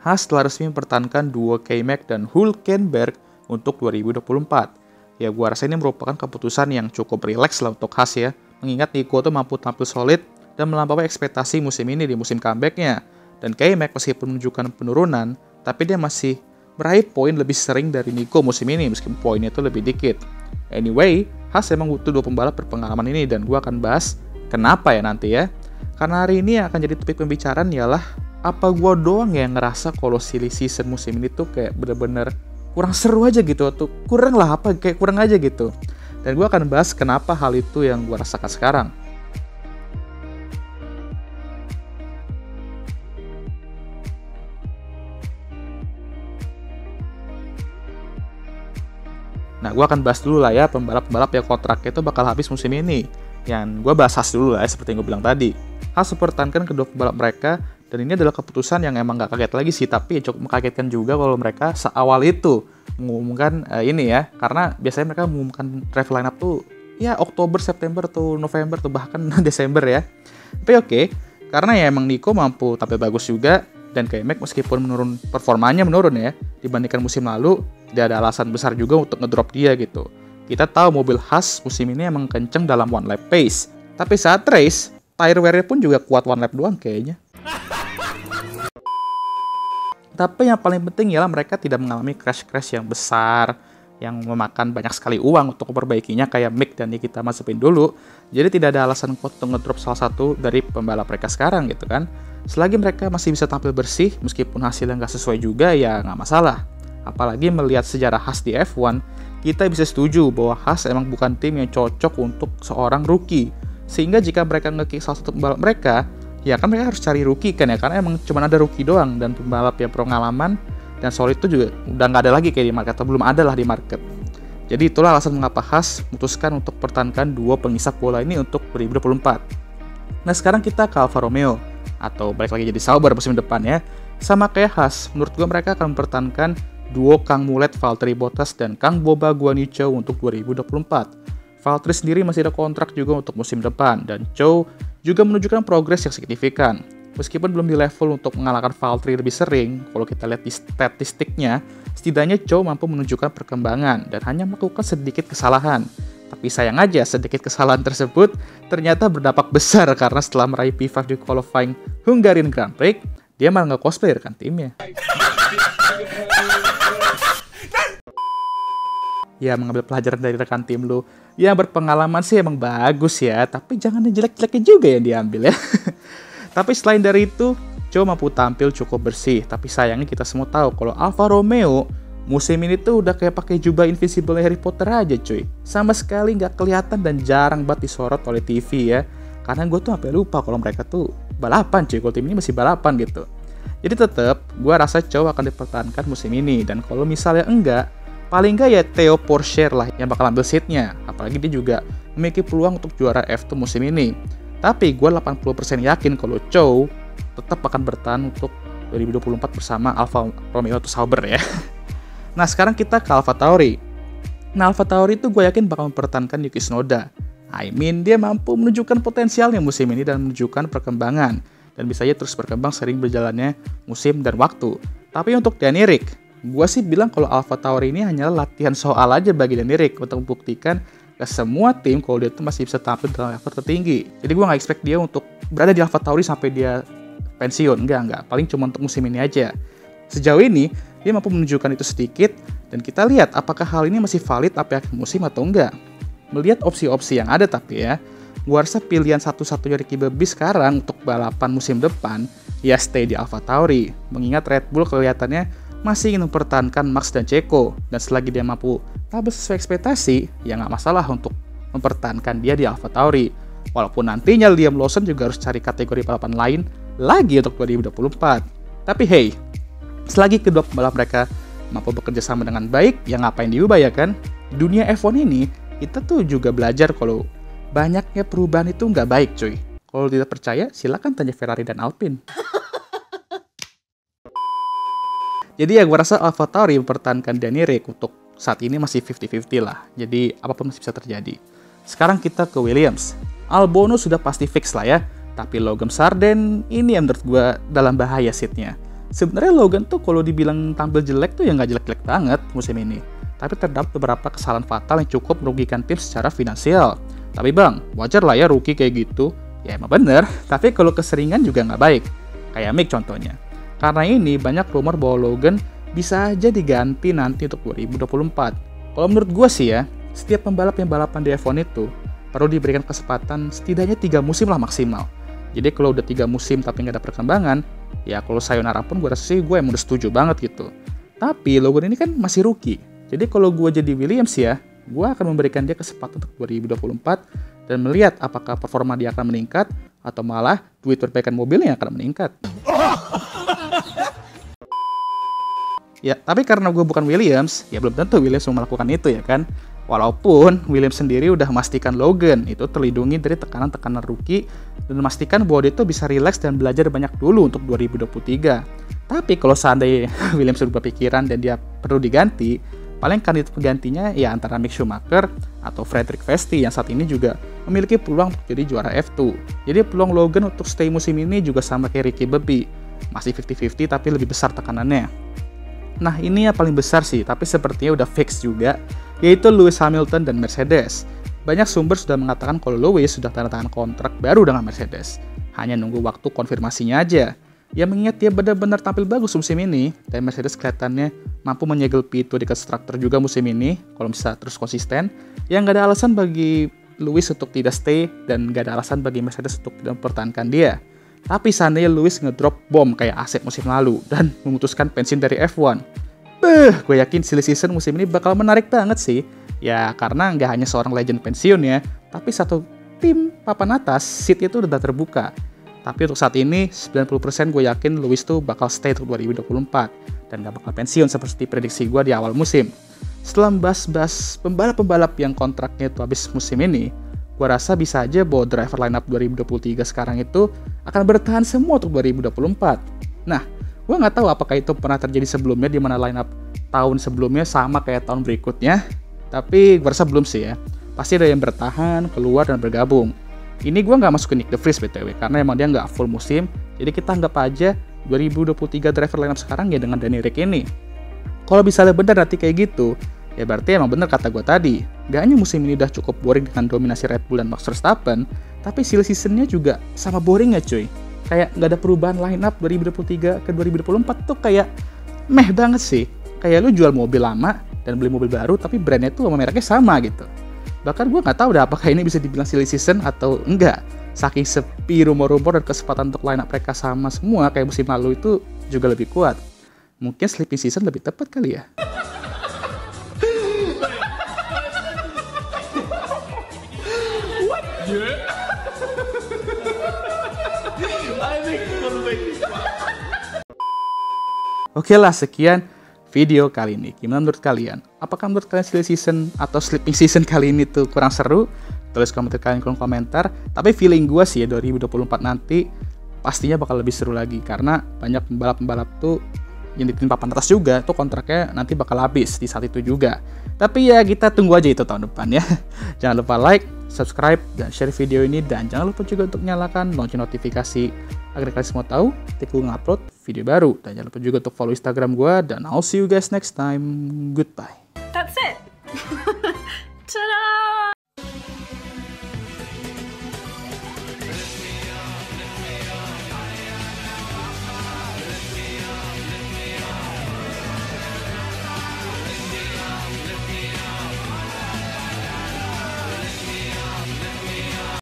Haas telah resmi mempertahankan duo K-Mag dan Hülkenberg untuk 2024. Ya, gua rasa ini merupakan keputusan yang cukup rileks lah untuk Haas ya, mengingat Nico tuh mampu tampil solid dan melampaui ekspektasi musim ini di musim comeback-nya. Dan K-Mag meskipun menunjukkan penurunan, tapi dia masih meraih poin lebih sering dari Nico musim ini, meskipun poinnya itu lebih dikit. Anyway, Haas emang butuh dua pembalap berpengalaman ini, dan gua akan bahas kenapa ya nanti ya. Karena hari ini akan jadi topik pembicaraan ialah, apa gua doang yang ngerasa kalau silly season musim ini tuh kayak bener-bener kurang seru aja gitu, atau kurang lah apa, kayak kurang aja gitu. Dan gua akan bahas kenapa hal itu yang gua rasakan sekarang. Nah, gue akan bahas dulu lah ya pembalap-pembalap yang kontraknya itu bakal habis musim ini. Yang gue bahas Haas dulu lah ya, seperti yang gue bilang tadi. Haas mempertahankan kedua pembalap mereka, dan ini adalah keputusan yang emang gak kaget lagi sih, tapi cukup mengkagetkan juga kalau mereka seawal itu mengumumkan ini ya. Karena biasanya mereka mengumumkan driver lineup tuh ya Oktober, September, atau November, atau bahkan Desember ya. Tapi oke, karena ya emang Nico mampu tampil bagus juga, dan K-Mag meskipun performanya menurun ya dibandingkan musim lalu, tidak ada alasan besar juga untuk ngedrop dia gitu. Kita tahu mobil Haas musim ini emang kenceng dalam one lap pace, tapi saat race, tire wear-nya pun juga kuat one lap doang kayaknya. Tapi yang paling penting ialah mereka tidak mengalami crash-crash yang besar, yang memakan banyak sekali uang untuk memperbaikinya kayak Mick dan Nikita Mazepin dulu. Jadi tidak ada alasan kuat untuk ngedrop salah satu dari pembalap mereka sekarang gitu kan. Selagi mereka masih bisa tampil bersih, meskipun hasilnya nggak sesuai juga ya nggak masalah. Apalagi melihat sejarah Haas di F1, kita bisa setuju bahwa Haas emang bukan tim yang cocok untuk seorang rookie. Sehingga jika mereka nge-kick salah satu pembalap mereka, ya kan mereka harus cari rookie kan ya, karena emang cuma ada rookie doang, dan pembalap yang pengalaman dan solid itu juga udah nggak ada lagi kayak di market, atau belum ada lah di market. Jadi itulah alasan mengapa Haas memutuskan untuk pertahankan duo pengisap bola ini untuk 2024. Nah, sekarang kita ke Alfa Romeo, atau balik lagi jadi Sauber musim depan ya. Sama kayak Haas, menurut gue mereka akan mempertahankan duo Kang Mulet Valtteri Bottas dan Kang Boba Guanyu untuk 2024. Valtteri sendiri masih ada kontrak juga untuk musim depan, dan Zhou juga menunjukkan progres yang signifikan. Meskipun belum di level untuk mengalahkan Valtteri lebih sering, kalau kita lihat di statistiknya, setidaknya Zhou mampu menunjukkan perkembangan dan hanya melakukan sedikit kesalahan. Tapi sayang aja, sedikit kesalahan tersebut ternyata berdampak besar karena setelah meraih P5 di qualifying Hungarian Grand Prix, dia malah nge-cosplay rekan timnya. Ya, mengambil pelajaran dari rekan tim lu yang berpengalaman sih emang bagus ya, tapi jangan jelek-jeleknya juga yang diambil ya. Tapi selain dari itu, Zhou mampu tampil cukup bersih, tapi sayangnya kita semua tahu kalau Alfa Romeo musim ini tuh udah kayak pakai jubah invisible Harry Potter aja cuy. Sama sekali nggak kelihatan dan jarang banget disorot oleh TV ya. Karena gue tuh sampai lupa kalau mereka tuh balapan cuy, kalau tim ini masih balapan gitu. Jadi tetap, gue rasa Zhou akan dipertahankan musim ini, dan kalau misalnya enggak, paling enggak ya Theo Pourchaire lah yang bakal ambil seatnya. Apalagi dia juga memiliki peluang untuk juara F2 musim ini. Tapi gue 80% yakin kalau Zhou tetap akan bertahan untuk 2024 bersama Alfa Romeo atau Sauber ya. Nah, sekarang kita ke Alfa Tauri. Nah, Alfa Tauri itu gue yakin bakal mempertahankan Yuki Tsunoda. Dia mampu menunjukkan potensialnya musim ini dan menunjukkan perkembangan. Dan bisa aja terus berkembang sering berjalannya musim dan waktu. Tapi untuk Danny Ric, gue sih bilang kalau Alfa Tauri ini hanyalah latihan soal aja bagi Danny Ric untuk membuktikan ke semua tim kalau dia tuh masih bisa tampil dalam level tertinggi. Jadi gue nggak expect dia untuk berada di Alfa Tauri sampai dia pensiun, enggak. Paling cuma untuk musim ini aja. Sejauh ini, dia mampu menunjukkan itu sedikit, dan kita lihat apakah hal ini masih valid sampai akhir musim atau enggak. Melihat opsi-opsi yang ada tapi ya, gue rasa pilihan satu-satunya Ricky Bobby sekarang untuk balapan musim depan, ya stay di Alfa Tauri. Mengingat Red Bull kelihatannya masih ingin mempertahankan Max dan Checo, dan selagi dia mampu tampil sesuai ekspektasi, ya nggak masalah untuk mempertahankan dia di Alfa Tauri. Walaupun nantinya Liam Lawson juga harus cari kategori balapan lain lagi untuk 2024. Tapi hey, selagi kedua pembalap mereka mampu bekerja sama dengan baik, ya ngapain diubah ya kan? Di dunia F1 ini, kita tuh juga belajar kalau banyaknya perubahan itu nggak baik cuy. Kalau tidak percaya, silakan tanya Ferrari dan Alpine. Jadi ya gue rasa Alfa Tauri mempertahankan Danny Ric untuk saat ini masih 50-50 lah. Jadi apapun masih bisa terjadi. Sekarang kita ke Williams. Albon sudah pasti fix lah ya. Tapi Logan Sargeant ini yang menurut gue dalam bahaya seatnya. Sebenarnya Logan tuh kalau dibilang tampil jelek tuh ya nggak jelek-jelek banget musim ini. Tapi terdapat beberapa kesalahan fatal yang cukup merugikan tim secara finansial. Tapi bang, wajar lah ya rookie kayak gitu. Ya emang bener, tapi kalau keseringan juga nggak baik. Kayak Mick contohnya. Karena ini banyak rumor bahwa Logan bisa aja diganti nanti untuk 2024. Kalau menurut gue sih ya, setiap pembalap yang balapan di F1 itu perlu diberikan kesempatan setidaknya 3 musim lah maksimal. Jadi kalau udah 3 musim tapi nggak ada perkembangan, ya kalau sayonara pun gue rasa sih gue emang udah setuju banget gitu. Tapi Logan ini kan masih rookie. Jadi kalau gue jadi Williams ya, gue akan memberikan dia kesempatan untuk 2024 dan melihat apakah performa dia akan meningkat atau malah duit perbaikan mobilnya akan meningkat. Ya, tapi karena gue bukan Williams, ya belum tentu Williams mau melakukan itu ya kan. Walaupun Williams sendiri udah memastikan Logan itu terlindungi dari tekanan-tekanan rookie dan memastikan bahwa dia tuh bisa rileks dan belajar banyak dulu untuk 2023. Tapi kalau seandainya Williams sudah berpikiran dan dia perlu diganti, paling kandidat penggantinya ya antara Mick Schumacher atau Frederick Vesti yang saat ini juga memiliki peluang untuk jadi juara F2. Jadi peluang Logan untuk stay musim ini juga sama kayak Ricky Bobby, masih 50-50 tapi lebih besar tekanannya. Nah ini yang paling besar sih, tapi sepertinya udah fix juga, yaitu Lewis Hamilton dan Mercedes. Banyak sumber sudah mengatakan kalau Lewis sudah tanda tangan kontrak baru dengan Mercedes. Hanya nunggu waktu konfirmasinya aja. Ya mengingat dia benar-benar tampil bagus musim ini, dan Mercedes kelihatannya mampu menyegel P2 di konstruktor juga musim ini, kalau bisa terus konsisten, ya nggak ada alasan bagi Lewis untuk tidak stay, dan nggak ada alasan bagi Mercedes untuk tidak mempertahankan dia. Tapi seandainya Lewis ngedrop bom kayak Asep musim lalu dan memutuskan pensiun dari F1, gue yakin silly season musim ini bakal menarik banget sih. Ya karena nggak hanya seorang legend pensiun ya, tapi satu tim papan atas seat itu udah terbuka. Tapi untuk saat ini 90% gue yakin Lewis tuh bakal stay untuk 2024 dan gak bakal pensiun seperti prediksi gue di awal musim. Setelah membahas pembalap-pembalap yang kontraknya itu habis musim ini, gue rasa bisa aja bahwa driver lineup 2023 sekarang itu akan bertahan semua untuk 2024. Nah, gue nggak tahu apakah itu pernah terjadi sebelumnya di mana lineup tahun sebelumnya sama kayak tahun berikutnya. Tapi gue rasa belum sih ya. Pasti ada yang bertahan, keluar, dan bergabung. Ini gue nggak masukin Nick De Vries BTW, karena emang dia nggak full musim. Jadi kita anggap aja 2023 driver lineup sekarang ya dengan Danny Ric ini. Kalau misalnya benar nanti kayak gitu, ya berarti emang bener kata gue tadi. Gak hanya musim ini udah cukup boring dengan dominasi Red Bull dan Max Verstappen, tapi silly seasonnya juga sama boringnya cuy. Kayak gak ada perubahan line up 2023 ke 2024 tuh kayak meh banget sih. Kayak lu jual mobil lama dan beli mobil baru tapi brandnya tuh sama mereknya sama gitu. Bahkan gue gak tahu dah apakah ini bisa dibilang silly season atau enggak. Saking sepi rumor-rumor dan kesempatan untuk line up mereka sama semua kayak musim lalu itu juga lebih kuat. Mungkin sleeping season lebih tepat kali ya. Oke lah, sekian video kali ini. Gimana menurut kalian? Apakah menurut kalian silly season atau sleeping season kali ini tuh kurang seru? Tulis komentar kalian di kolom komentar. Tapi feeling gue sih ya 2024 nanti pastinya bakal lebih seru lagi. Karena banyak pembalap-pembalap tuh yang di tim papan atas juga tuh kontraknya nanti bakal habis di saat itu juga. Tapi ya kita tunggu aja itu tahun depan ya. Jangan lupa like, subscribe, dan share video ini. Dan jangan lupa juga untuk nyalakan lonceng notifikasi agar kalian semua tahu ketika gue ngupload video baru. Dan jangan lupa juga untuk follow Instagram gue. Dan I'll see you guys next time. Goodbye. That's it. Ta-da!